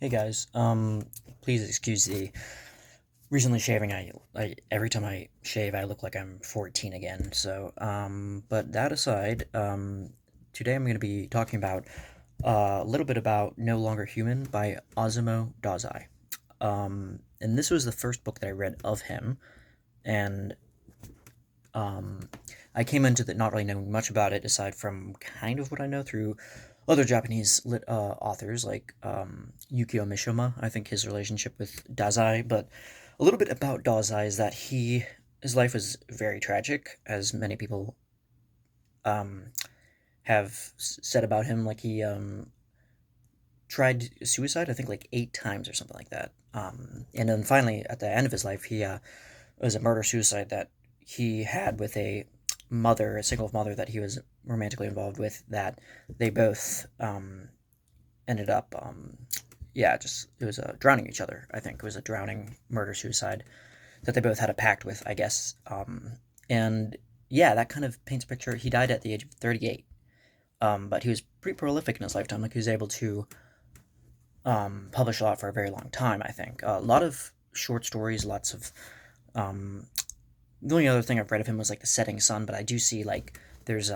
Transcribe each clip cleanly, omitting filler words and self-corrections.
Hey guys, please excuse the recently shaving. I every time I shave, I look like I'm 14 again. But that aside, today I'm going to be talking about a little bit about No Longer Human by Osamu Dazai. And this was the first book that I read of him, and um, I came into it not really knowing much about it aside from kind of what I know through other Japanese authors like Yukio Mishima. I think his relationship with Dazai, but a little bit about Dazai is that his life was very tragic, as many people um, have said about him. Like he tried suicide, I think like 8 times or something like that. And then finally, at the end of his life, he it was a murder suicide that he had with a single mother that he was romantically involved with. That they both ended up, yeah, just it was drowning each other. I think it was a drowning murder suicide that they both had a pact with, I guess. And yeah, that kind of paints a picture. He died at the age of 38, but he was pretty prolific in his lifetime. Like he was able to publish a lot for a very long time. I think a lot of short stories, lots of um, the only other thing I've read of him was like The Setting Sun, but I do see like there's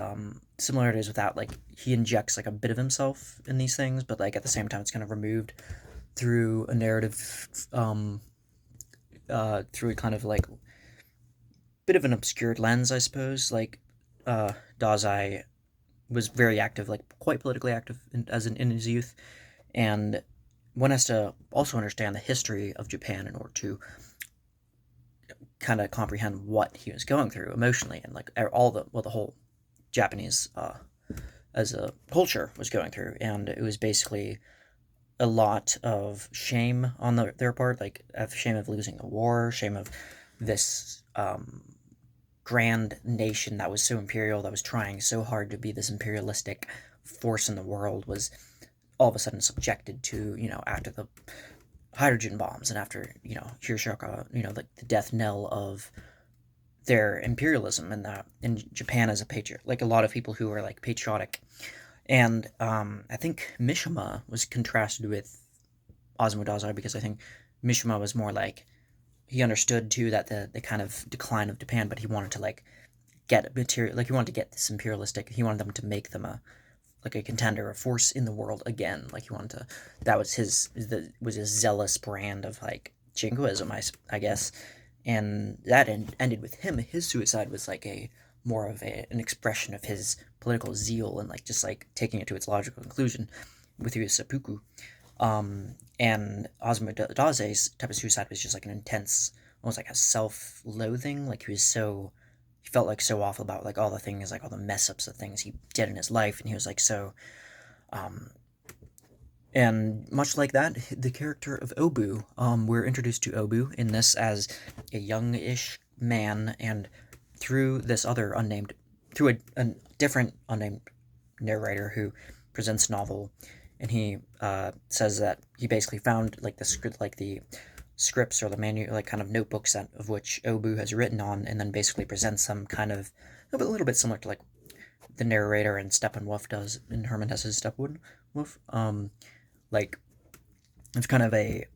similarities with that. Like he injects like a bit of himself in these things, but like at the same time it's kind of removed through a narrative, through a kind of like bit of an obscured lens, I suppose. Like Dazai was very active, like quite politically active in his youth, and one has to also understand the history of Japan in order to kind of comprehend what he was going through emotionally and like all the whole Japanese as a culture was going through, and it was basically a lot of shame on their part, like shame of losing the war, shame of this grand nation that was so imperial, that was trying so hard to be this imperialistic force in the world, was all of a sudden subjected to, after the hydrogen bombs and after, Hiroshima, the death knell of their imperialism, and that in Japan as a patriot, like a lot of people who are like patriotic. And I think Mishima was contrasted with Osamu Dazai because I think Mishima was more like he understood too that the kind of decline of Japan, but he wanted to like get material, like he wanted to get this imperialistic. He wanted them to make them a contender, a force in the world again. Like he wanted to. That was his zealous brand of like jingoism, I guess, and that ended with him. His suicide was like a more of an expression of his political zeal and like just like taking it to its logical conclusion with his seppuku. And Osamu Dazai's type of suicide was just like an intense, almost like a self-loathing. Like he felt like so awful about like all the things, like all the mess ups, the things he did in his life, and he was like so. Um, and much like that, the character of Obu, we're introduced to Obu in this as a youngish man, and through this other unnamed, through a different unnamed narrator who presents a novel, and he says that he basically found like the scripts or the like kind of notebooks of which Obu has written on, and then basically presents them kind of a little bit similar to like the narrator in Steppenwolf does in Herman Hesse's Steppenwolf. Like it's kind of a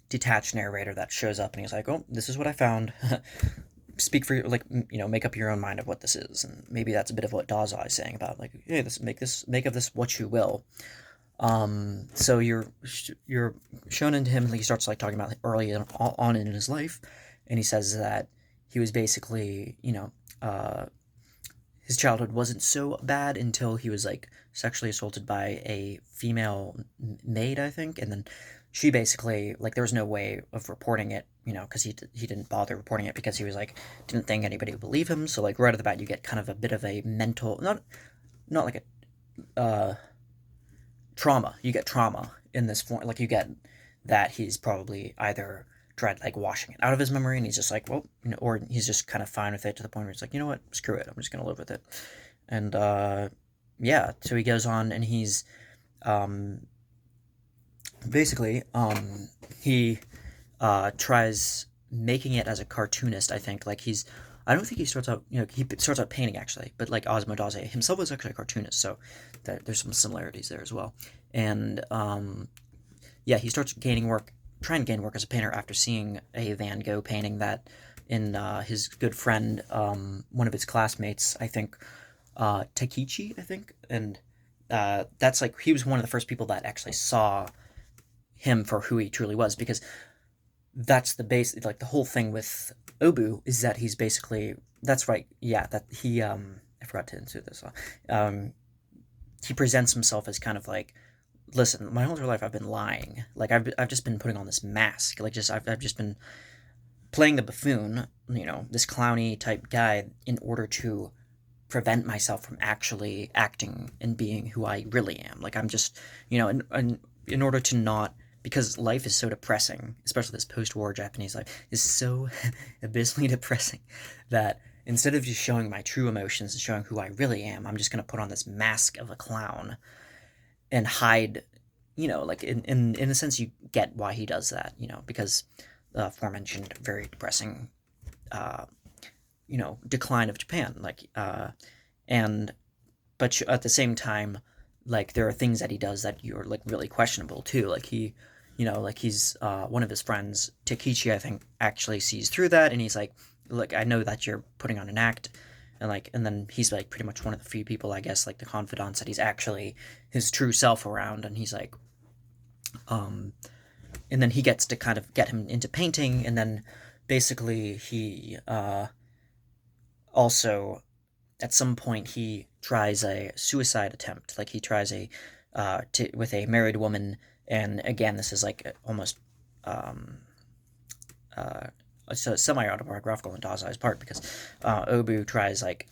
detached narrator that shows up and he's like, "Oh, this is what I found." Speak for like make up your own mind of what this is, and maybe that's a bit of what Dazai is saying about like, hey, make of this what you will. So you're shown into him, like he starts like talking about early on in his life, and he says that he was basically, his childhood wasn't so bad until he was like sexually assaulted by a female maid, I think, and then she basically like there was no way of reporting it, because he didn't bother reporting it because he was like didn't think anybody would believe him. So like right off the bat, you get kind of a bit of a mental, not like a trauma. You get trauma in this form. Like you get that he's probably either tried like washing it out of his memory, and he's just like, well, or he's just kind of fine with it to the point where he's like, you know what, screw it, I'm just gonna live with it. And yeah, so he goes on, and he's um, basically he tries making it as a cartoonist. I think like I don't think he starts out, he starts out painting actually, but like Osmo Daze himself was actually a cartoonist, so there's some similarities there as well. And yeah, he starts gaining work, trying to gain work as a painter after seeing a Van Gogh painting that in his good friend, one of his classmates, I think, Takichi, I think, and that's like he was one of the first people that actually saw him for who he truly was, because that's the base, like the whole thing with Obu is that he's basically, that's right, yeah, that he I forgot to insert this, um he presents himself as kind of like, listen, my whole entire life I've been lying, like I've just been putting on this mask, like just I've just been playing the buffoon, this clowny type guy in order to prevent myself from actually acting and being who I really am. Like I'm just, in order to not, because life is so depressing, especially this post-war Japanese life is so abysmally depressing, that instead of just showing my true emotions and showing who I really am, I'm just gonna put on this mask of a clown and hide. Like in a sense, you get why he does that. Because the aforementioned very depressing, uh, decline of Japan. And but at the same time, like there are things that he does that you're like really questionable too. Like he's one of his friends, Takichi, I think, actually sees through that, and he's like, look, I know that you're putting on an act, and then he's like pretty much one of the few people, I guess, like the confidants that he's actually his true self around, and he's like, um, and then he gets to kind of get him into painting, and then basically he also at some point he tries a suicide attempt, like he tries with a married woman, and again this is like almost um uh so semi-autobiographical in Dazai's part, because Obu tries like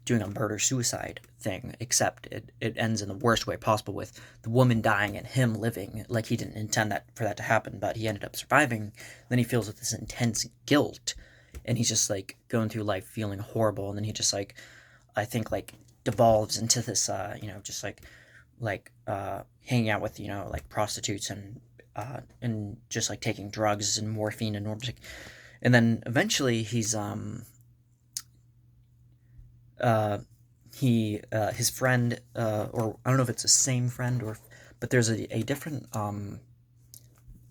doing a murder suicide thing, except it ends in the worst way possible, with the woman dying and him living. Like he didn't intend that for that to happen, but he ended up surviving. Then he feels with this intense guilt, and he's just like going through life feeling horrible, and then he just like, I think, like devolves into this just hanging out with like prostitutes, and just like taking drugs and morphine in order to, and then eventually he's uh his friend, or I don't know if it's the same friend, but there's a different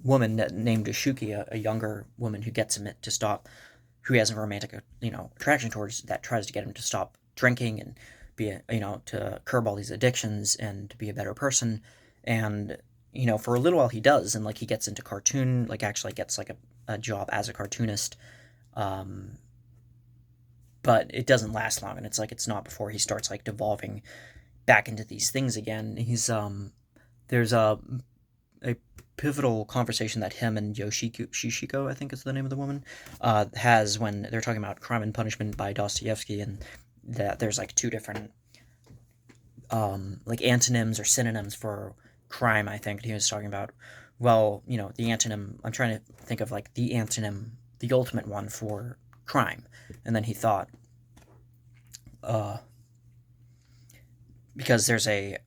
woman named Shuki, a younger woman who gets him to stop, who he has a romantic attraction towards, that tries to get him to stop drinking and be to curb all these addictions and to be a better person. And for a little while he does, and like he gets into cartoon, like actually gets like a job as a cartoonist, um but it doesn't last long, and it's not before he starts like devolving back into these things again. There's a pivotal conversation that him and Yoshiko Shishiko, I think is the name of the woman, has, when they're talking about Crime and Punishment by Dostoevsky, and that there's like two different like antonyms or synonyms for crime, I think. And he was talking about, well, the antonym, I'm trying to think of like the antonym, the ultimate one for crime. And then he thought, because there's it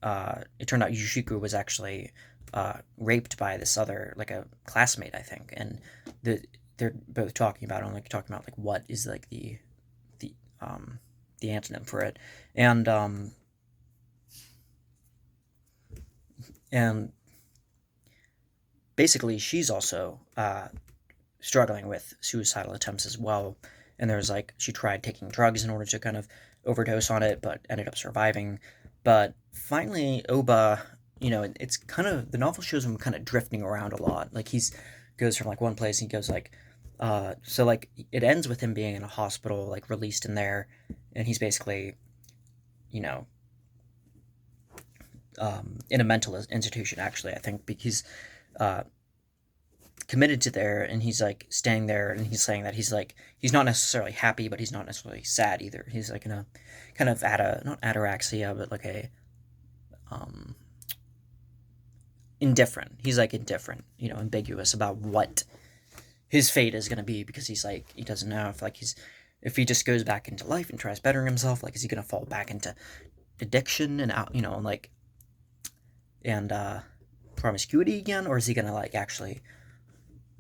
turned out Yushiku was actually raped by this other, like a classmate, I think, and they're both talking about like what is like the the antonym for it, and and basically she's also struggling with suicidal attempts as well, and there's like she tried taking drugs in order to kind of overdose on it, but ended up surviving. But finally, Oba, it's kind of, the novel shows him kind of drifting around a lot. Like he's goes from like one place, and he goes like, so like it ends with him being in a hospital, like released in there, and he's basically, you know, in a mental institution, actually, I think, because uh, committed to there, and he's like staying there, and he's saying that he's not necessarily happy, but he's not necessarily sad either. He's like in a kind of not ataraxia, but like a um indifferent. He's like indifferent, ambiguous about what his fate is going to be, because he's like, he doesn't know if like if he just goes back into life and tries bettering himself, like is he going to fall back into addiction and out, and like, and promiscuity again, or is he going to like actually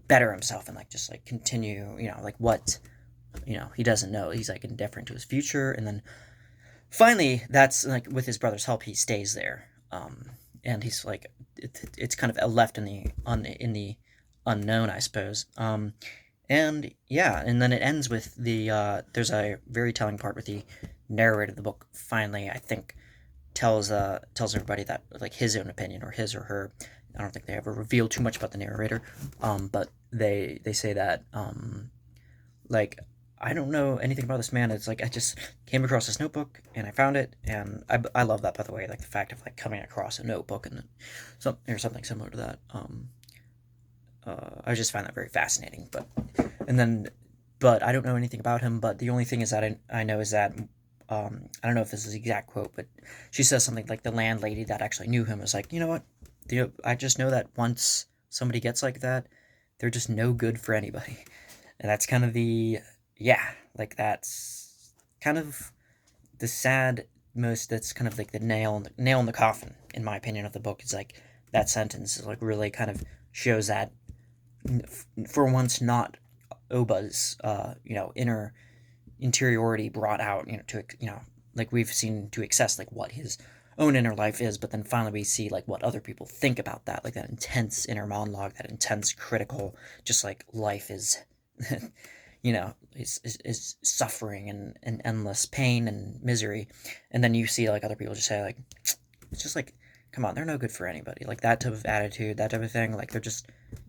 better himself and like just like continue, like what, he doesn't know. He's like indifferent to his future. And then finally, that's like with his brother's help, he stays there, and he's like it's kind of left in the unknown, I suppose. And yeah, and then it ends with there's a very telling part with the narrator of the book finally, I think, tells everybody that like his own opinion, or his or her. I don't think they ever reveal too much about the narrator, but they say that like, I don't know anything about this man. It's like I just came across this notebook and I found it, and I love that, by the way, like the fact of like coming across a notebook and or something similar to that. I just find that very fascinating. And then, but I don't know anything about him. But the only thing is that I know is that I don't know if this is the exact quote, but she says something like the landlady that actually knew him was like, you know what, I just know that once somebody gets like that, they're just no good for anybody, and that's kind of yeah, like that's kind of the sad most. That's kind of like the nail in the coffin, in my opinion, of the book. Is like that sentence is like really kind of shows that for once not Oba's inner interiority brought out, to like we've seen to access like what his own inner life is, but then finally we see like what other people think about that, like that intense inner monologue, that intense critical, just like life is is suffering and endless pain and misery. And then you see like other people just say like, it's just like, come on, they're no good for anybody, like that type of attitude, that type of thing, like they're just,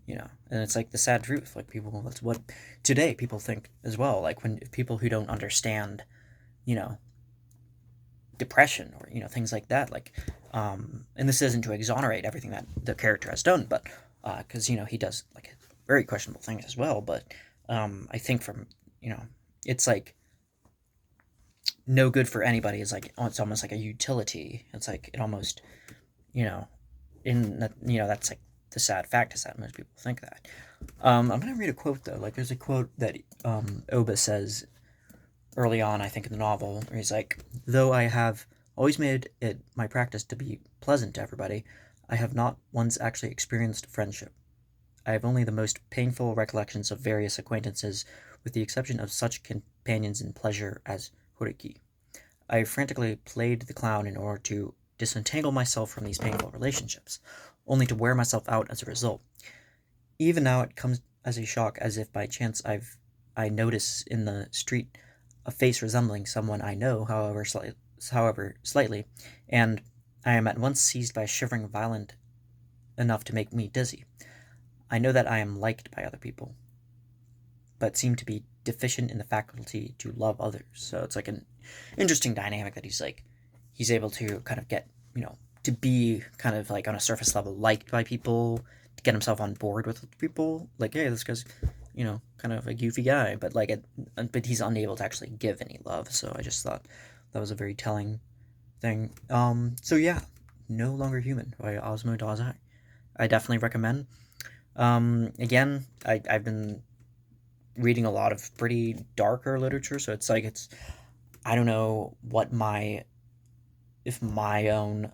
and it's like the sad truth, like people, that's what today people think as well, like when people who don't understand, you know depression, or things like that, like and this isn't to exonerate everything that the character has done, but because he does like very questionable things as well, but I think from, it's like no good for anybody is like, oh, it's almost like a utility. It's like it almost, you know in that, that's like the sad fact is that most people think that. I'm gonna read a quote though. Like there's a quote that Oba says early on, I think, in the novel, where he's like, "Though I have always made it my practice to be pleasant to everybody, I have not once actually experienced friendship. I have only the most painful recollections of various acquaintances, with the exception of such companions in pleasure as Horiki. I frantically played the clown in order to disentangle myself from these painful relationships, only to wear myself out as a result. Even now it comes as a shock, as if by chance I notice in the street a face resembling someone I know, however slightly, and I am at once seized by a shivering violent enough to make me dizzy. I know that I am liked by other people, but seem to be deficient in the faculty to love others." So it's like an interesting dynamic that he's able to kind of get, to be kind of like on a surface level liked by people, to get himself on board with people. Like, hey, this guy's, kind of a goofy guy, but but he's unable to actually give any love. So I just thought that was a very telling thing. So yeah, No Longer Human by Osamu Dazai. I definitely recommend. Again, I've been reading a lot of pretty darker literature, so I don't know what my own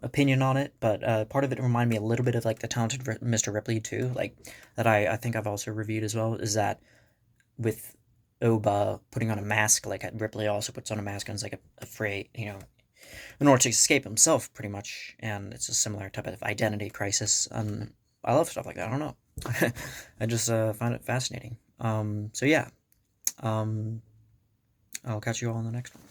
opinion on it, but part of it reminded me a little bit of like the Talented Mr. Ripley too, like that I think I've also reviewed as well. Is that with Oba putting on a mask, like Ripley also puts on a mask and is like afraid, in order to escape himself, pretty much, and it's a similar type of identity crisis. I love stuff like that. I don't know. I just find it fascinating. So yeah, um, I'll catch you all in the next one.